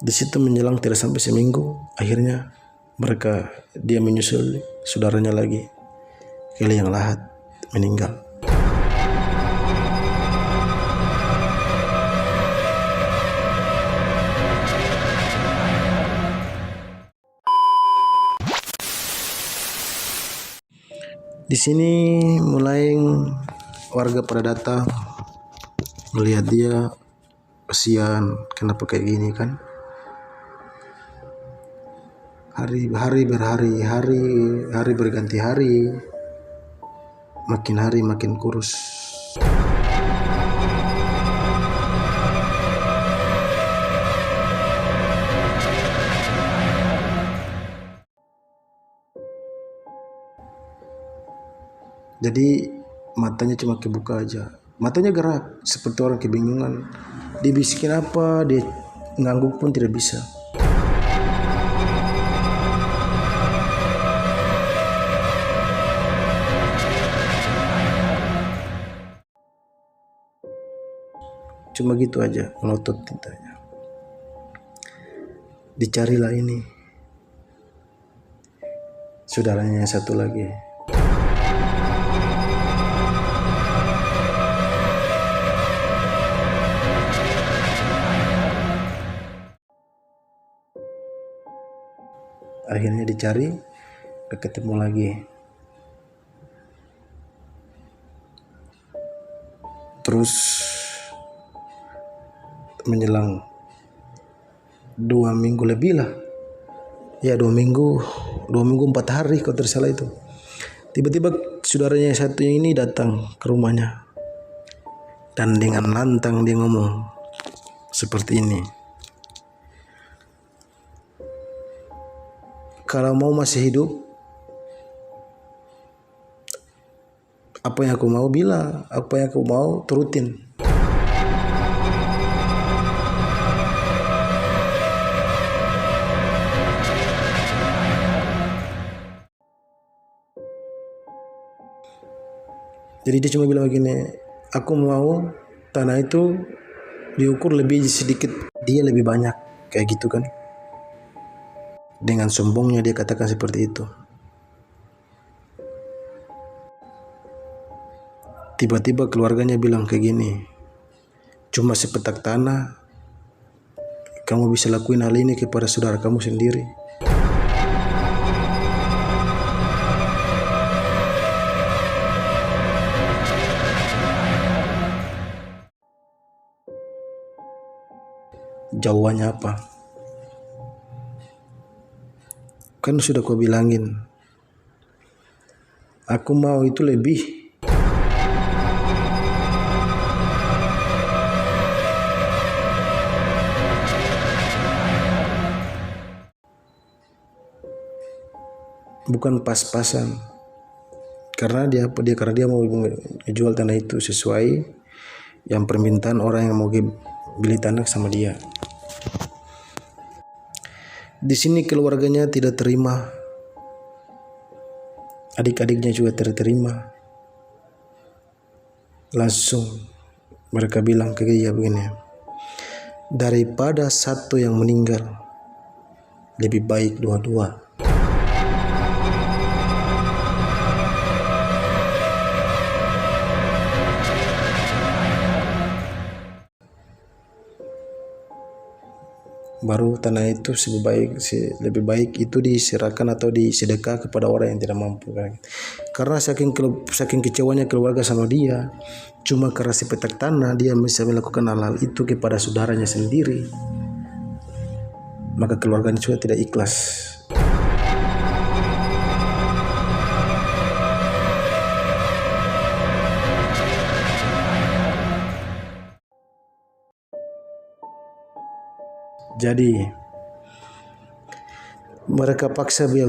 Di situ menjelang tidak sampai seminggu, akhirnya dia menyusul saudaranya lagi ke liang lahat, meninggal. Di sini mulai warga pada datang melihat dia, kasihan kenapa kayak gini kan. Hari berganti hari, makin hari makin kurus. Jadi matanya cuma kebuka aja, matanya gerak seperti orang kebingungan. Dibisikin apa, dia ngangguk pun tidak bisa. Cuma gitu aja, melotot tintanya. Dicarilah ini saudaranya yang satu lagi. Akhirnya dicari, ketemu lagi. Terus menjelang 2 minggu lebih lah, ya 2 minggu 4 hari kalau tersalah itu, tiba-tiba saudaranya yang satu ini datang ke rumahnya dan dengan lantang dia ngomong seperti ini, kalau mau masih hidup, apa yang aku mau bilang, apa yang aku mau turutin. Jadi dia cuma bilang begini, aku mau tanah itu diukur lebih sedikit, dia lebih banyak, kayak gitu kan. Dengan sombongnya dia katakan seperti itu. Tiba-tiba keluarganya bilang kayak gini, cuma sepetak tanah, kamu bisa lakuin hal ini kepada saudara kamu sendiri. Jawabannya apa? Kan sudah kau bilangin, aku mau itu lebih. Bukan pas-pasan. Karena dia mau jual tanah itu sesuai yang permintaan orang yang mau beli tanah sama dia. Di sini keluarganya tidak terima, adik-adiknya juga tidak terima. Langsung mereka bilang ke dia begini, daripada satu yang meninggal, lebih baik dua-dua. Baru tanah itu lebih baik itu diserahkan atau disedekah kepada orang yang tidak mampu kan. Karena saking kecewanya keluarga sama dia, cuma karena sepetak tanah dia bisa melakukan hal-hal itu kepada saudaranya sendiri, maka keluarganya juga tidak ikhlas. Jadi mereka paksa dia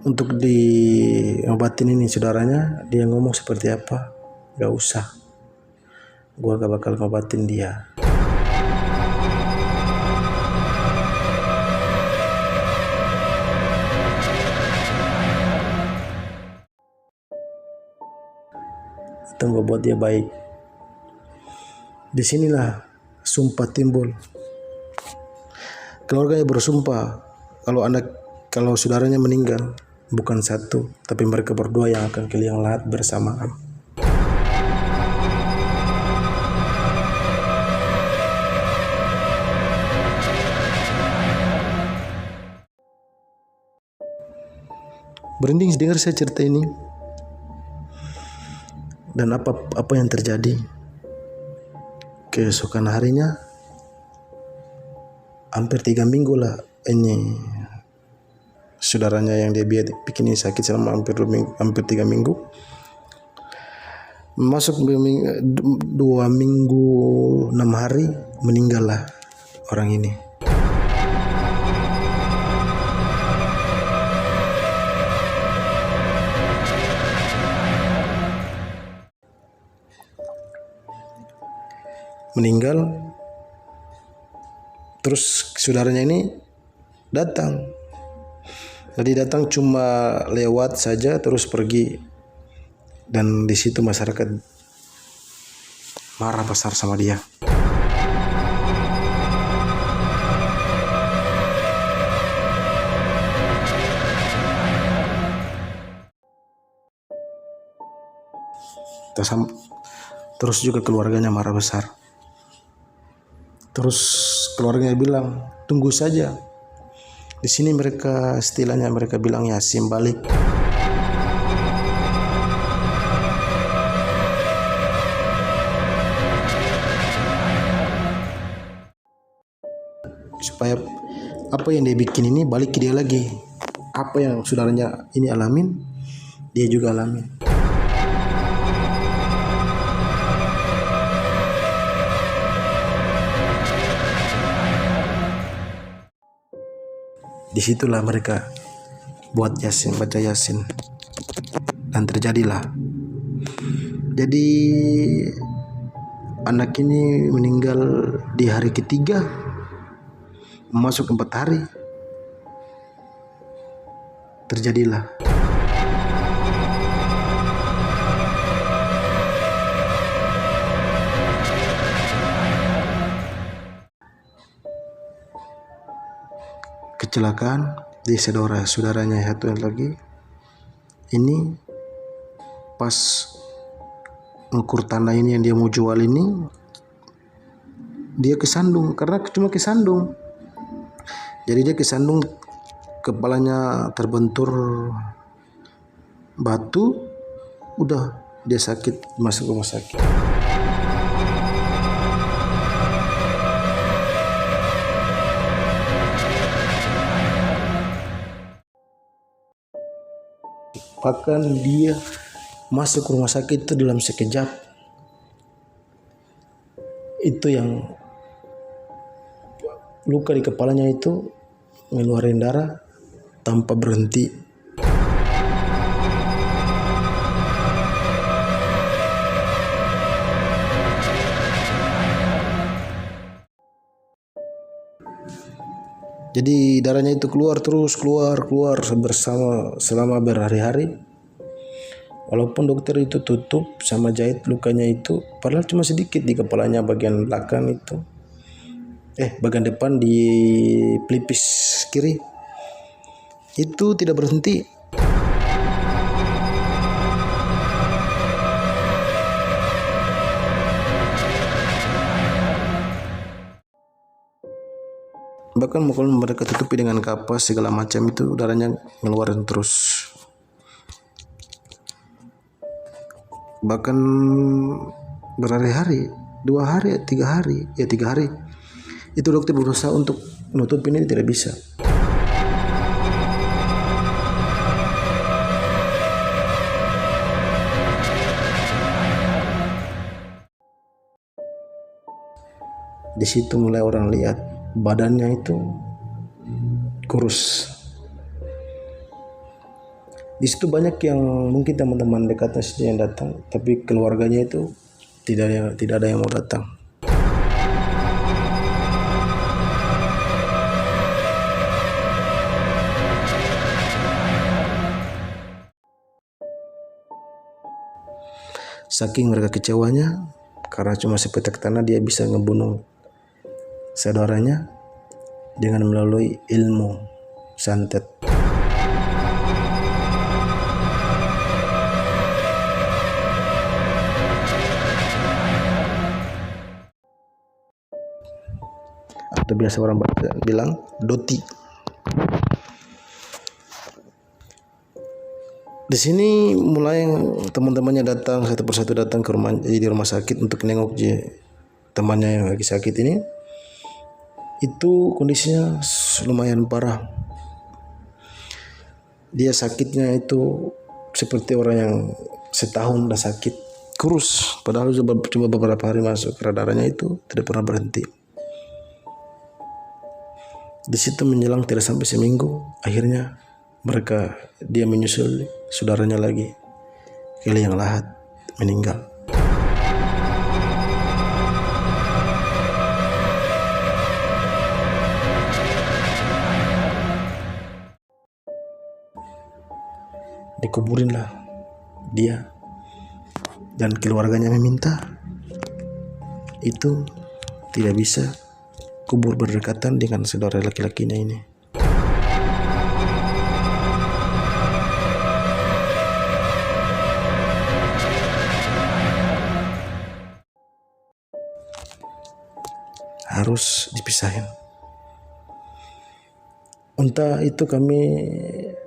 untuk diobatin ini saudaranya. Dia ngomong seperti apa, gak usah, gua gak bakal ngobatin dia. Itu gak buat dia baik. Disinilah sumpah timbul. Keluarganya bersumpah kalau saudaranya meninggal, bukan satu, tapi mereka berdua yang akan ke liang lahat bersamaan. Berhenti dengar saya cerita ini, dan apa yang terjadi. Keesokan harinya, hampir 3 minggu lah ini saudaranya yang dia bikin ini sakit selama hampir 3 minggu. Masuk 2 minggu 6 hari, meninggal lah orang ini. Meninggal, terus saudaranya ini datang. Jadi datang cuma lewat saja terus pergi, dan di situ masyarakat marah besar sama dia. Terus juga keluarganya marah besar. Terus keluarganya bilang, tunggu saja. Di sini mereka istilahnya mereka bilang ya simbalik. Supaya apa yang dia bikin ini balik ke dia lagi. Apa yang saudaranya ini alamin, dia juga alamin. Disitulah mereka buat Yasin, baca Yasin, dan terjadilah. Jadi anak ini meninggal di hari ketiga, masuk 4 hari, terjadilah. Kecelakaan di saudaranya satu lagi. Ini pas ngukur tanah ini yang dia mau jual ini, dia kesandung, karena cuma kesandung. Jadi dia kesandung, kepalanya terbentur batu, udah dia sakit, masuk rumah sakit. Bahkan dia masuk rumah sakit itu dalam sekejap. Itu yang luka di kepalanya itu ngeluarin darah tanpa berhenti. Jadi darahnya itu keluar selama berhari-hari. Walaupun dokter itu tutup sama jahit lukanya itu, padahal cuma sedikit di kepalanya bagian belakang itu. Bagian depan di pelipis kiri. Itu tidak berhenti. Bahkan kalau mereka tutupi dengan kapas segala macam itu, darahnya ngeluarin terus. Bahkan berhari-hari, 2 hari, 3 hari, 3 hari. Itu dokter berusaha untuk menutupi ini, tidak bisa. Di situ mulai orang lihat badannya itu kurus. Di situ banyak yang mungkin teman-teman dekatnya saja yang datang, tapi keluarganya itu tidak ada yang mau datang. Saking mereka kecewanya, karena cuma sepetak tanah dia bisa ngebunuh saudaranya. dengan melalui ilmu santet. Atau biasa orang bilang doti. Di sini mulai teman-temannya datang satu persatu datang ke rumah, di rumah sakit untuk nengok temannya yang lagi sakit ini. Itu kondisinya lumayan parah. Dia sakitnya itu seperti orang yang setahun udah sakit, kurus. Padahal cuma beberapa hari masuk, karena darahnya itu tidak pernah berhenti. Di situ menjelang tidak sampai seminggu, akhirnya dia menyusul saudaranya lagi ke liang lahat, meninggal. Dikuburinlah dia, dan keluarganya meminta itu tidak bisa kubur berdekatan dengan saudara laki-lakinya ini. Harus dipisahin. Entah itu kami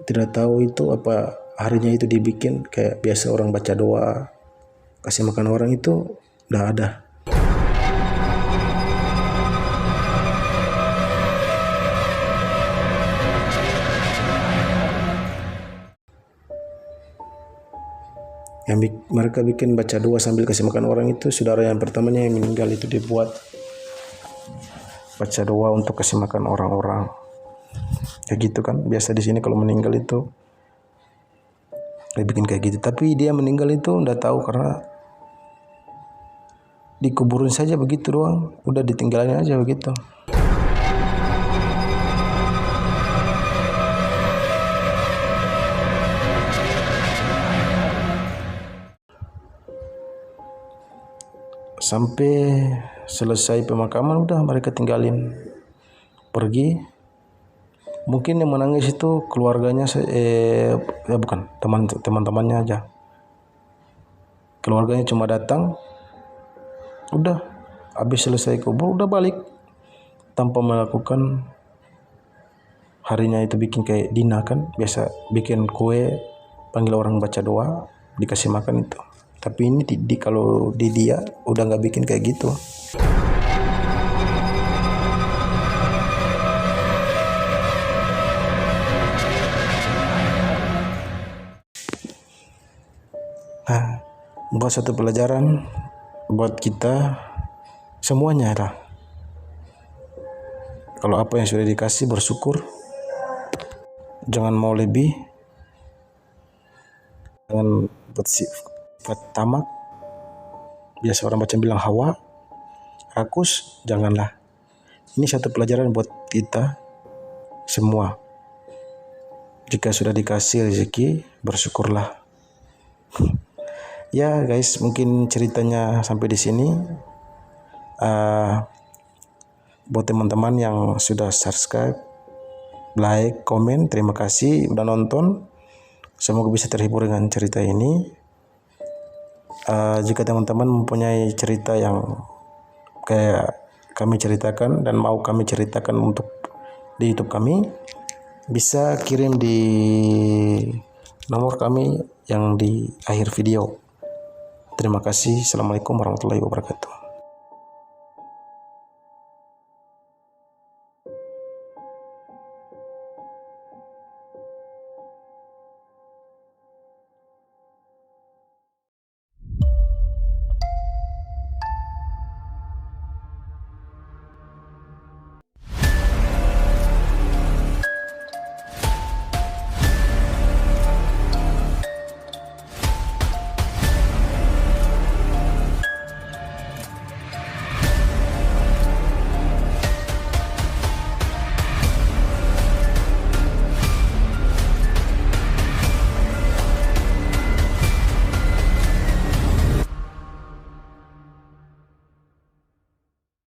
tidak tahu itu apa harinya itu dibikin kayak biasa orang baca doa, kasih makan orang itu udah ada. Yang mereka bikin baca doa sambil kasih makan orang itu saudara yang pertamanya yang meninggal itu dibuat baca doa untuk kasih makan orang-orang. Kayak gitu kan biasa di sini kalau meninggal itu dibikin kayak gitu. Tapi dia meninggal itu nggak tahu karena dikuburin saja begitu doang, udah ditinggalin aja begitu. Sampai selesai pemakaman udah mereka tinggalin pergi. Mungkin yang menangis itu keluarganya, bukan teman-temannya aja. Keluarganya cuma datang, udah habis selesai kubur udah balik tanpa melakukan harinya itu bikin kayak dina kan, biasa bikin kue, panggil orang baca doa, dikasih makan itu. Tapi ini kalau dia udah nggak bikin kayak gitu. Nah, buat satu pelajaran buat kita semuanya lah. Kalau apa yang sudah dikasih bersyukur, jangan mau lebih, jangan buat tamak. Biasa orang macam bilang hawa, rakus, janganlah. Ini satu pelajaran buat kita semua. Jika sudah dikasih rezeki, bersyukurlah. Ya guys, mungkin ceritanya sampai di sini. Buat teman-teman yang sudah subscribe, like, komen, terima kasih udah nonton. Semoga bisa terhibur dengan cerita ini. Jika teman-teman mempunyai cerita yang kayak kami ceritakan dan mau kami ceritakan untuk di YouTube kami, bisa kirim di nomor kami yang di akhir video. Terima kasih. Assalamualaikum warahmatullahi wabarakatuh.